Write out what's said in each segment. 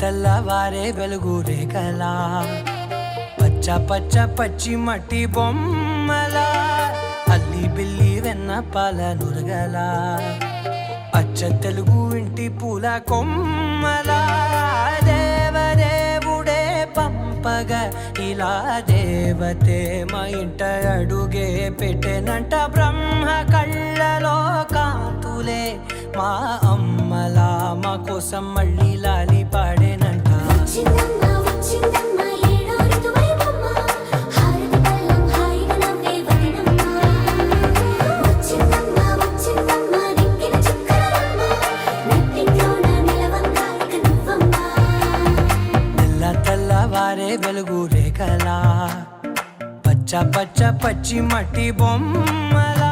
తెల్లవారే వెలుగు రేఖలా పచ్చ పచ్చ పచ్చి మట్టి బొమ్మలా అల్లి బిల్లి వెన్న పాల నురగలా అచ్చ తెలుగు ఇంటి పూల కొమ్మలా దేవదేవుడే పంపగా ఇలా దేవతే మా ఇంట అడుగే పెట్టెనంట బ్రహ్మ కళ్ళలో కాంతులే మా అమ్మలా మా కోసం మళ్ళీ లాలి పాడేనంట. తెల్లవారే వెలుగు రేఖలా పచ్చ పచ్చ పచ్చి మట్టి బొమ్మలా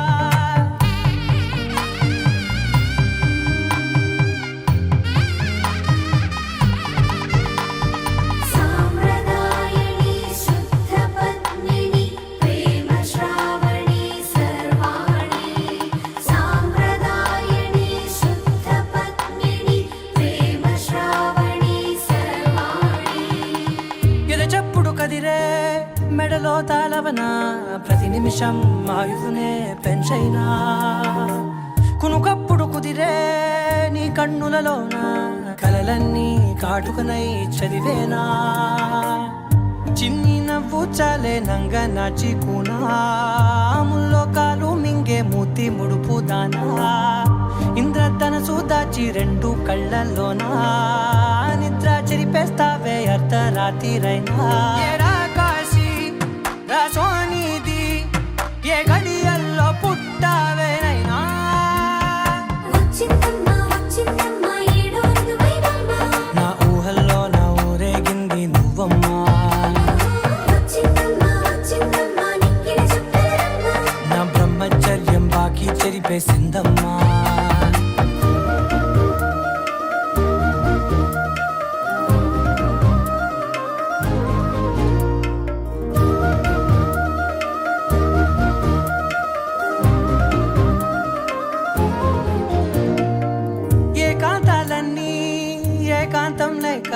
మెడలో తాళవన ప్రతి నిమిషం ఆయుధునే పెంచైనా కునుకప్పుడు కుదిరే నీ కన్నులలోన కలలన్నీ కాటుకనై చదివేనా చిన్ని నవ్వు చాలే నంగ నాచి కూనాముల్లో కాలు మింగే మూతి ముడుపు దానా ఇంద్రధనసు దాచి రెండు కళ్ళల్లోనా నిద్ర చెరిపేస్తావే అర్ధరాత్రిరైనా సోనిది ఏ గడియల్లో పుట్టావేనైనా నా ఊహల్లో నా ఊరేగింది నువ్వమ్మా నా బ్రహ్మచర్యం బాకీ చెరిపేసిందమ్మా. ఏకాంతం లేక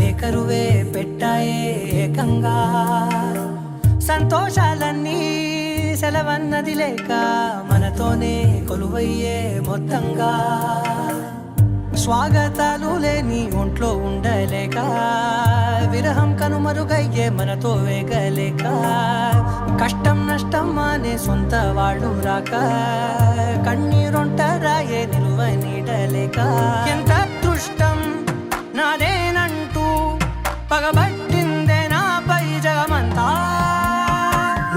ఏకరువే పెట్టాయే ఏకంగా సంతోషాలన్నీ సెలవన్నది లేక మనతోనే కొలువయ్యే మొత్తంగా స్వాగతాలు లేని ఒంట్లో ఉండలేక విరహం కనుమరుగయ్యే మనతో వేగలేక కష్టం నష్టం అనే సొంత వాళ్ళు రాక కన్నీరొంటరాయే నిలువ నీడలేక ఎంత అదృష్టం నాదేనంటూ పగబట్టిందే నాపై జగమంతా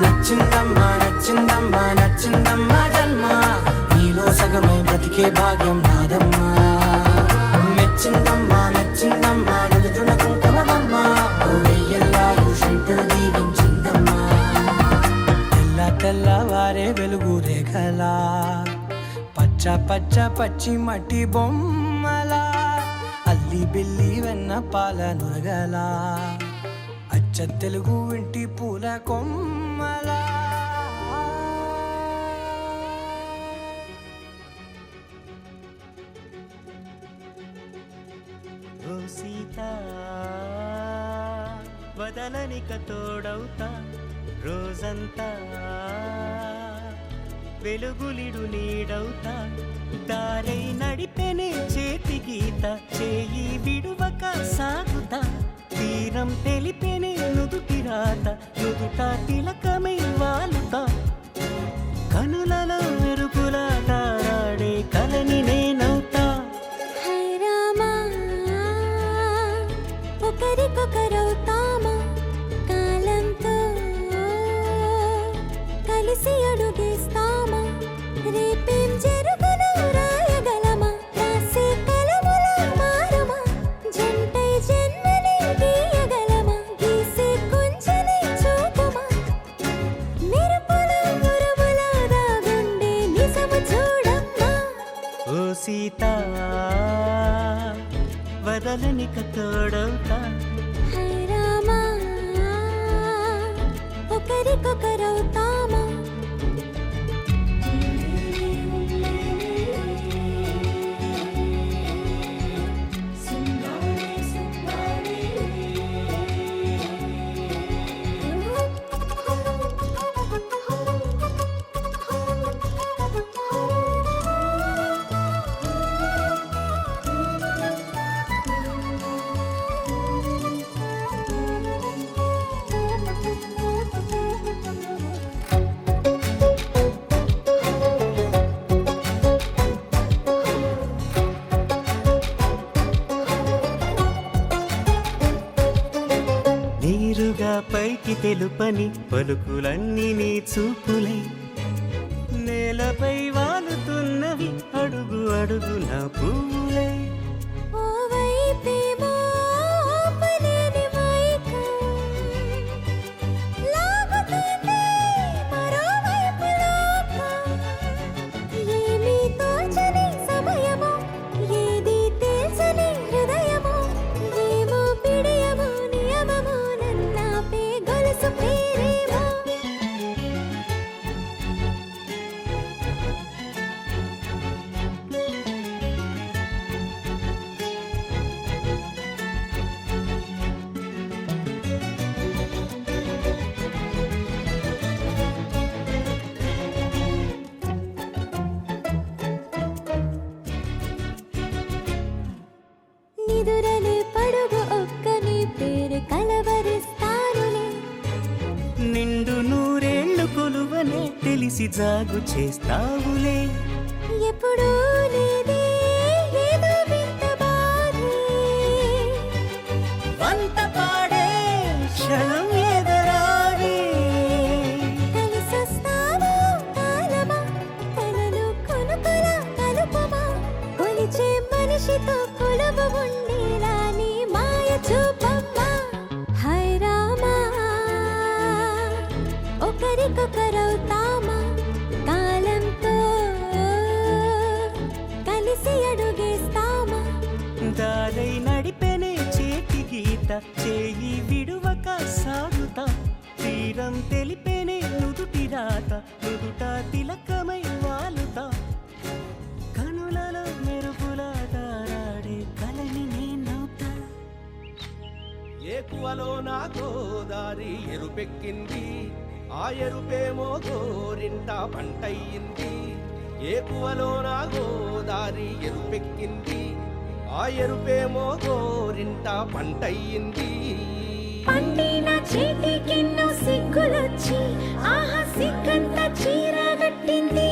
నచ్చిందమ్మా నచ్చిందమ్మా నచ్చిందమ్మా జన్మ నీలో సగమై బ్రతికే భాగ్యం నాదమ్మా మెచ్చిందమ్మా మెచ్చిందమ్మా నలుజున కుంకుమమ్మా వెయ్యల్లాలు శంకరు దీవించిందమ్మా. తెల్లవారే వెలుగు రేఖలా పచ్చ పచ్చ పచ్చి మట్టి బొమ్మలా అల్లి బిల్లి వెన్న పాల నురగలా అచ్చ తెలుగు ఇంటి పూల కొమ్మలా. ఓ సీతా వదలనిక తోడవుతా రోజంతా వెలుగులిడు నీడవుతా దారై నడిపెనే చేతి గీత చేయి విడువక సాగుతా తీరం తెలిపెనే నుదుటి రాత నుదుట తిలకమై వాలుతా కనులలో మెరుపులా తారాడే కలని నేనవుతా. ఒకరికొకరవుతామా కాలంతో కలిసి అడుగేస్తామా రేపేం జరుగునో రాయగలమా రాసే కలముల మారమా జంటై జన్మని గీయగలమా గీసే కొంచెని చూపమా మెరుపుల మురముల దాగుండే నిజము చూడమ్మా. ఓ సీతా వదలనిక తోడవుతా రామా ఒకరికొకరవుతామా సింగారే తెలుపని పలుకులన్నీ నీ చూపులై నేలపై వాలుతున్నవి అడుగు అడుగు నా పువ్వులై ఓ వైపేమో ఆపలేని మైకం లాగుతుంది మరోవైపు లోకం ఏమీ తోచని సమయమో ఏది తెలుసని హృదయమో ఏమో పిడియమో నియమమో నన్నాపే గొలుసు పేరేమో నిదురలే పడుగు ఒక్క నీ పేరు కలవరిస్తానులే నిండు నూరేళ్లు కొలువనే తెలిసి జాగు చేస్తావులే ఎప్పుడూ లేదే ఏదో వింత బాధే వంత పాడే క్షణం ఎదరాడే కలిసొస్తావా కాలమా కలలు కొనుకల కలుపమా కొలిచే మనిషితో కొలువు ఉండేలా నీ మాయ చూపమ్మా హై రామా ఒకరికొకరవుతామా కాలంతో కలిసి అడుగేస్తామా దారై నడిపెనే చేతి గీత చేయి విడువక సాగుతా తీరం తెలిపెనే నుదుటి రాత నుదుట తిలకమై వాలుతా కనులలో మెరుపులా దారాడే కలని నేనవుతా ఏకువలో నా గోదారి ఎరుపెక్కింది ఆ ఎరుపేమో గోరింట పంటయ్యింది ఏకువలో నా గోదారి ఎరుపెక్కింది ఆ ఎరుపేమో గోరింట పంటయ్యింది పండిన చేతికెన్నో సిగ్గులొచ్చి ఆహా సిగ్గంత చీర కట్టింది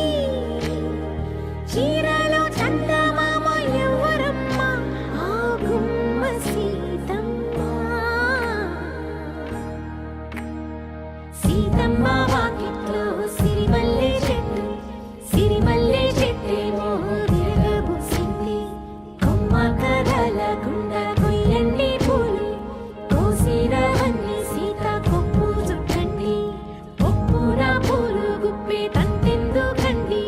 చీరలో చందమామ ఎవరమ్మ ఆ గుమ్మ సీతమ్మ సీతమ్మ వాకిట్లో సిరిమల్లె చెట్టేమో విరగబూసింది కొమ్మ కదలకుండా కొయ్యండి పూలు కోసిరవన్నీ సీత కొప్పు చుట్టండి కొప్పున పూలు గుప్పే తంతెందుకండి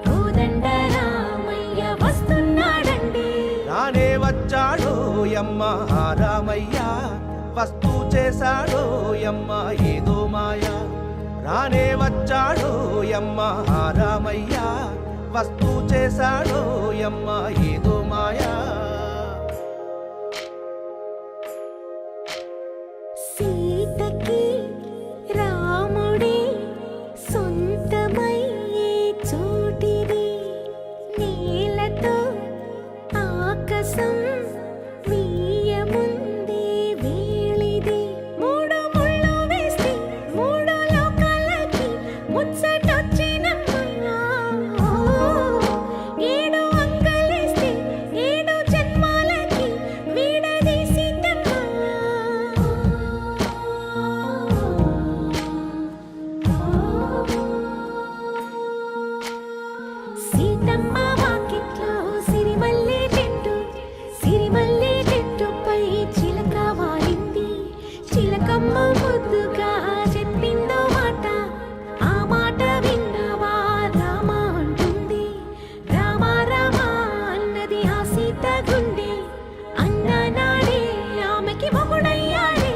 కోదండ రామయ్య వస్తున్నాడండి రానే వచ్చాడో యమ్మ ఆ రామయ్య వస్తూ చేశాడో యమ్మ ఏదో మాయా రానే వచ్చాడో యమ్మ ఆ రామయ్య వస్తూ చేశాడో యమ్మ ఏదో మాయా సీతకి రాముడే సొంతమయ్యే చోటిది నేలతో ఆకాశం వీయముందే వేళిది మూడు ముళ్ళు వేస్తే మూడు లోకాలకి ముచ్చటొచ్చినమ్మా ఏడు అంగలేస్తే ఏడు జన్మాలకి వీడదీసిందమ్మా సీతమ్మ వాకిట్లో సిరిమల్లె చెట్టుపై చిలక వాలింది చిలకమ్మ ముద్దుగా చెప్పిందో మాట ఆ మాట విన్నవా రామ అంటుంది రామ రామ అన్నది ఆ సీత గుండె అన్న నాడే ఆమెకి మొగుడయ్యాడే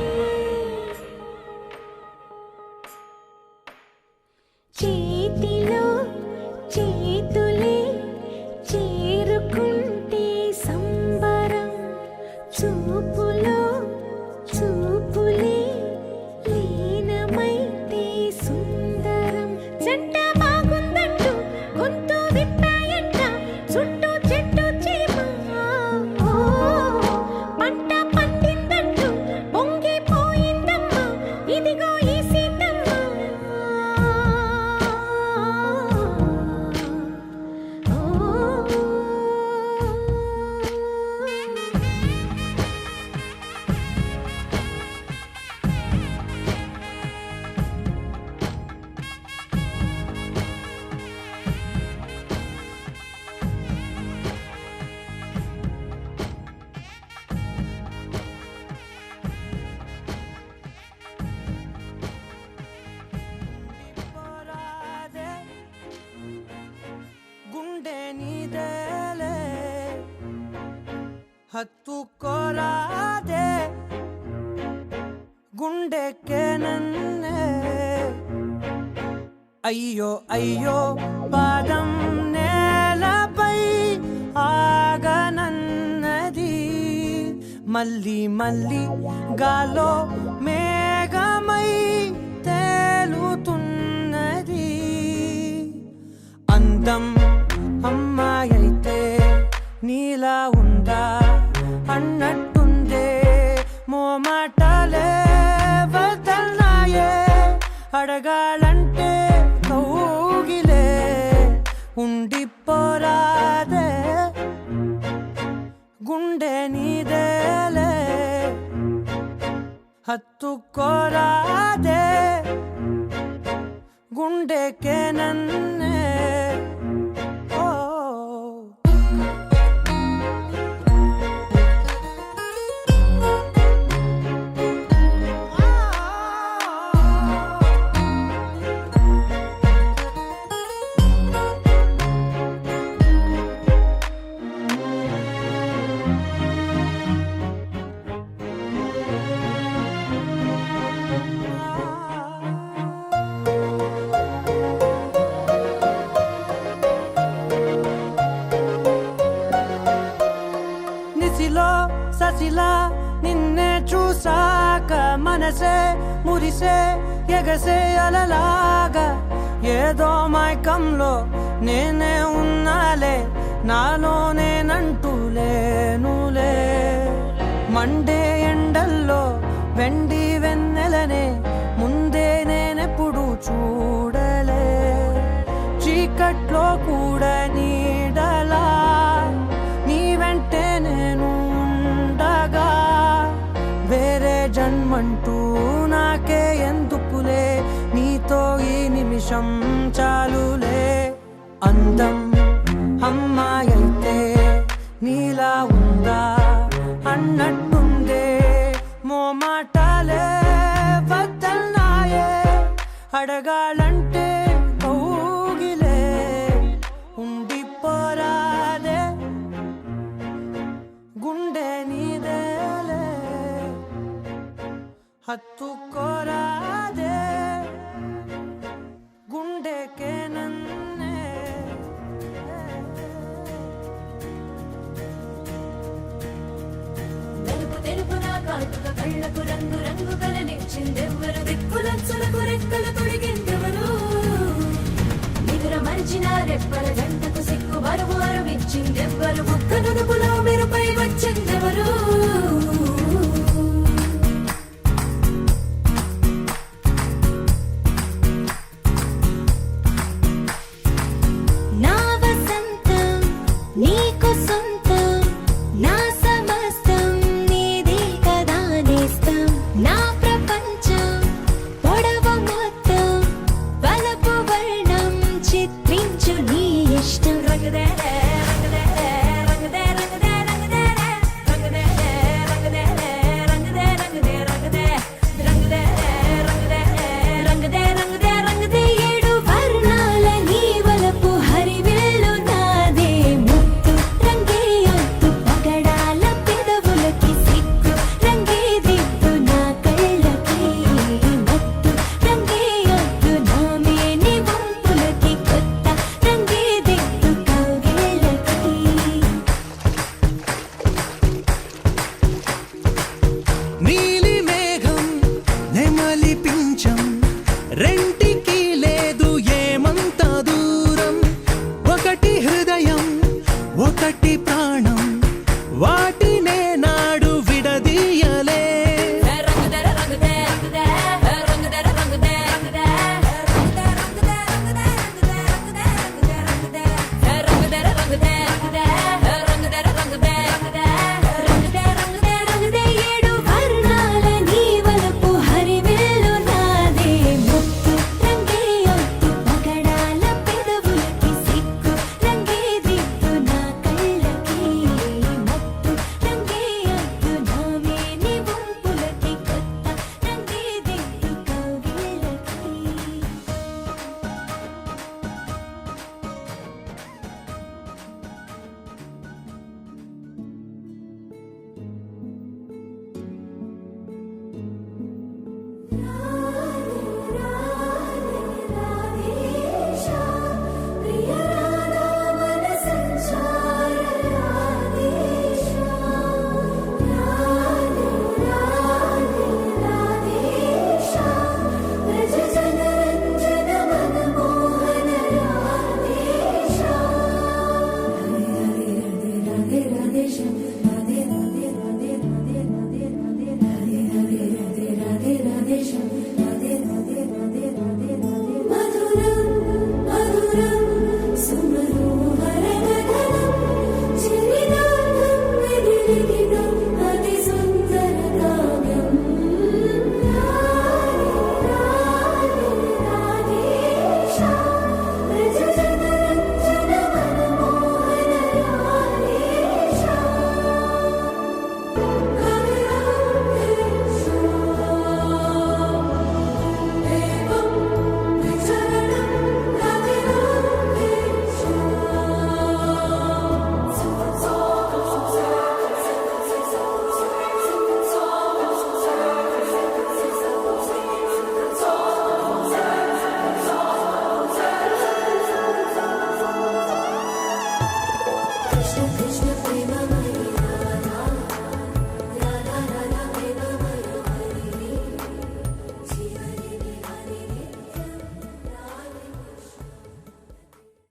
చేతిలో చేతులే చేరుకుంటే సంబరం చూపులో చూపులే లీనమైతే సుందరం జంట బాగుందంటూ గొంతు విప్పాయంట చుట్టూ చెట్టు చీమ పంట పండిందంటూ పొంగిపోయిందమ్మా ఇదిగో ఈ సీతమ్మ హత్తుకోరాదే గుండెకే నన్నే అయ్యో అయ్యో పాదం నేలపై ఆగనన్నది మళ్ళీ మళ్ళీ గాలో మేఘమై తేలుతున్నది అందం అమ్మాయైతే నీలా ఉందా అన్నట్టుందే మోమాటలే వదల్నాయే అడగాలంటే కౌగిలే ఉండిపోరాదే గుండె నీదేలే హత్తుకోరాదే గుండెకే నన్నే ఓ ససిలా నిన్నే చూసాక మనసే మురిసే ఎగసే అలలాగా ఏదో మైకంలో నేనే ఉన్నాలే నాలోనేనంటూ లేనులే మండే ఎండల్లో వెండి వెన్నెలనే ముందే నేనెప్పుడు చూడలే చీకట్లో కూడా నీడలా నీ వెంటే నేను ఉండగా వేరే జన్మంటూ నాకే ఎందుకులే నీతో ఈ నిమిషం చాలులే అందం అమ్మాయైతే నీలా ఉందా అన్నట్టుందే మోమాటలే వదల్నాయే అడగాలంటే కౌగిలే ఉండిపోరాదే గుండె నీదేలే హత్తుకోరాదే గుండెకే నన్నే తెలుపు తెలుపున కాటుక కళ్ళకు రంగు రంగు కలనిచ్చిందెవ్వరు దిక్కులచ్చులకు రెక్కలు తొడిగిందెవరు నిదుర మరిచిన రెప్పల జంటకు సిగ్గు బరువు అరవిచ్చిందెవ్వరు ముక్క నునుపులో మెరుపై వచ్చిందెవరు